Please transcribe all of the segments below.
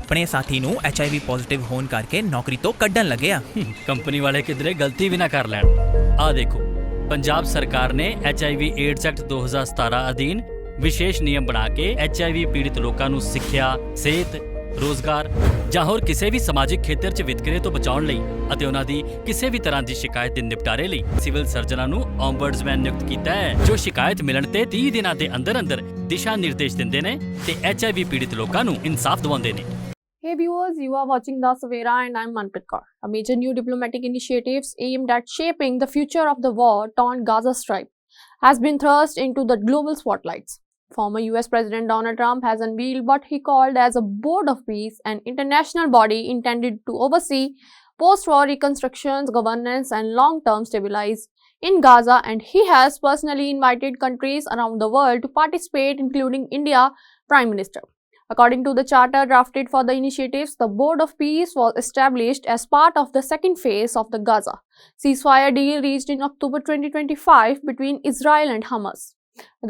ਆਪਣੇ ਸਾਥੀ ਨੂੰ HIV ਪੋਜ਼ਿਟਿਵ ਹੋਣ ਕਰਕੇ ਨੌਕਰੀ ਤੋਂ ਕੱਢਣ ਲੱਗਿਆ। ਕੰਪਨੀ ਵਾਲੇ ਕਿਧਰੇ ਗਲਤੀ ਵੀ ਨਾ ਕਰ ਲੈਣ। ਆਹ ਦੇਖੋ, ਪੰਜਾਬ ਸਰਕਾਰ ਨੇ HIV ਏਡਜ਼ ਐਕਟ 2017 ਅਧੀਨ ਵਿਸ਼ੇਸ਼ ਨਿਯਮ ਬਣਾ ਕੇ HIV ਪੀੜਿਤ ਲੋਕਾਂ ਨੂੰ ਸਿੱਖਿਆ, ਸਿਹਤ, ਰੋਜ਼ਗਾਰ ਜਾਂ ਹੋਰ ਕਿਸੇ ਵੀ ਸਮਾਜਿਕ ਖੇਤਰ 'ਚ ਵਿਤਕਰੇ ਤੋਂ ਬਚਾਉਣ ਲਈ ਅਤੇ ਉਹਨਾਂ ਦੀ ਕਿਸੇ ਵੀ ਤਰ੍ਹਾਂ ਦੀ ਸ਼ਿਕਾਇਤ ਦੇ ਨਿਪਟਾਰੇ ਲਈ ਸਿਵਲ ਸਰਜਨਾਂ ਨੂੰ ombudsman ਨਿਯੁਕਤ ਕੀਤਾ ਹੈ, ਜੋ ਸ਼ਿਕਾਇਤ ਮਿਲਣ ਤੇ 30 ਦਿਨਾਂ ਦੇ ਅੰਦਰ ਦਿਸ਼ਾ ਨਿਰਦੇਸ਼ ਦਿੰਦੇ ਨੇ ਤੇ HIV ਪੀੜਿਤ ਲੋਕਾਂ ਨੂੰ ਇਨਸਾਫ ਦਿਵਾਉਂਦੇ ਨੇ। Hey viewers, you are watching the Savera and I'm Manpreet Kaur. A major new diplomatic initiatives aimed at shaping the future of the war-torn Gaza Strip has been thrust into the global spotlights. Former US President Donald Trump has unveiled what he called as a Board of Peace, an international body intended to oversee post-war reconstructions, governance and long-term stabilization in Gaza, and he has personally invited countries around the world to participate, including India Prime Minister. According to the charter drafted for the initiatives, the Board of Peace was established as part of the second phase of the Gaza ceasefire deal reached in October 2025 between Israel and Hamas.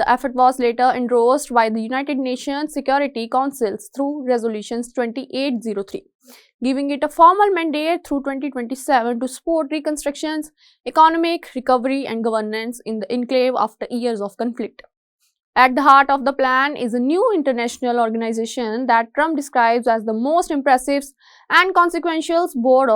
The effort was later endorsed by the United Nations Security Council through Resolutions 2803, giving it a formal mandate through 2027 to support reconstructions, economic recovery and governance in the enclave after years of conflict. At the heart of the plan is a new international organization that Trump describes as the most impressive and consequential board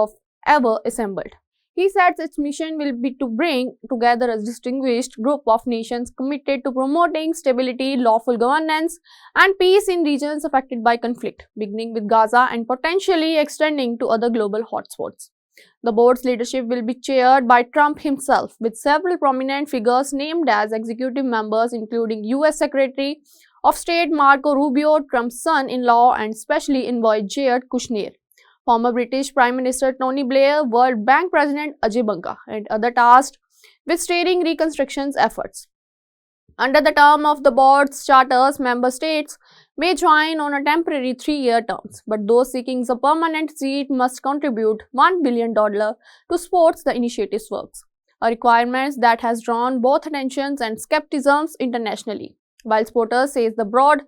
ever assembled. He says its mission will be to bring together a distinguished group of nations committed to promoting stability, lawful governance, and peace in regions affected by conflict, beginning with Gaza and potentially extending to other global hotspots. The board's leadership will be chaired by Trump himself, with several prominent figures named as executive members, including US Secretary of State Marco Rubio, Trump's son-in-law, and Special Envoy Jared Kushner, former British Prime Minister Tony Blair, World Bank President Ajay Banga, and others tasked with steering reconstruction efforts. Under the term of the board's charters, member states may join on a temporary 3-year terms, but those seeking a permanent seat must contribute $1 billion to support the initiative's works, a requirement that has drawn both attentions and skepticism internationally. While supporters say the board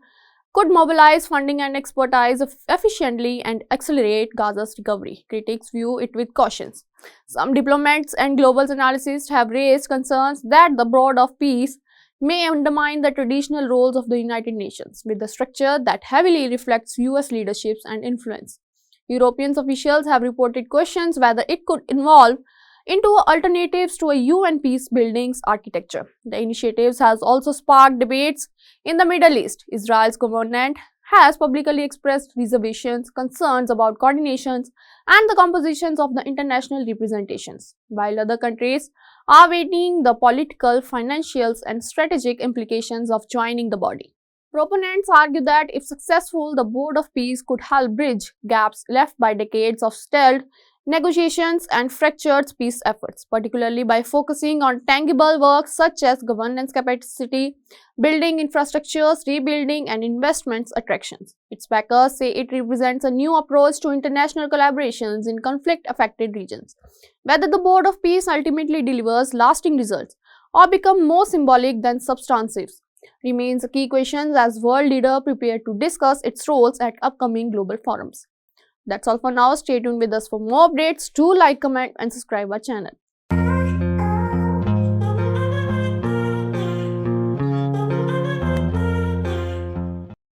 could mobilize funding and expertise efficiently and accelerate Gaza's recovery, critics view it with cautions. Some diplomats and global analysts have raised concerns that the Board of Peace may undermine the traditional roles of the United Nations, with a structure that heavily reflects US leadership and influence. European officials have reported questions whether it could evolve into alternatives to a UN peace-building architecture. The initiative has also sparked debates in the Middle East. Israel's government has publicly expressed reservations, concerns about coordinations and the compositions of the international representations, while other countries are weighing the political, financial and strategic implications of joining the body. Proponents argue that if successful, the Board of Peace could help bridge gaps left by decades of stalled negotiations and fractured peace efforts, particularly by focusing on tangible work such as governance capacity, building infrastructures, rebuilding and investments attractions. Its backers say it represents a new approach to international collaborations in conflict-affected regions. Whether the Board of Peace ultimately delivers lasting results or become more symbolic than substantive remains a key question as world leaders prepare to discuss its roles at upcoming global forums. That's all for now. Stay tuned with us for more updates. Do like, comment and subscribe our channel.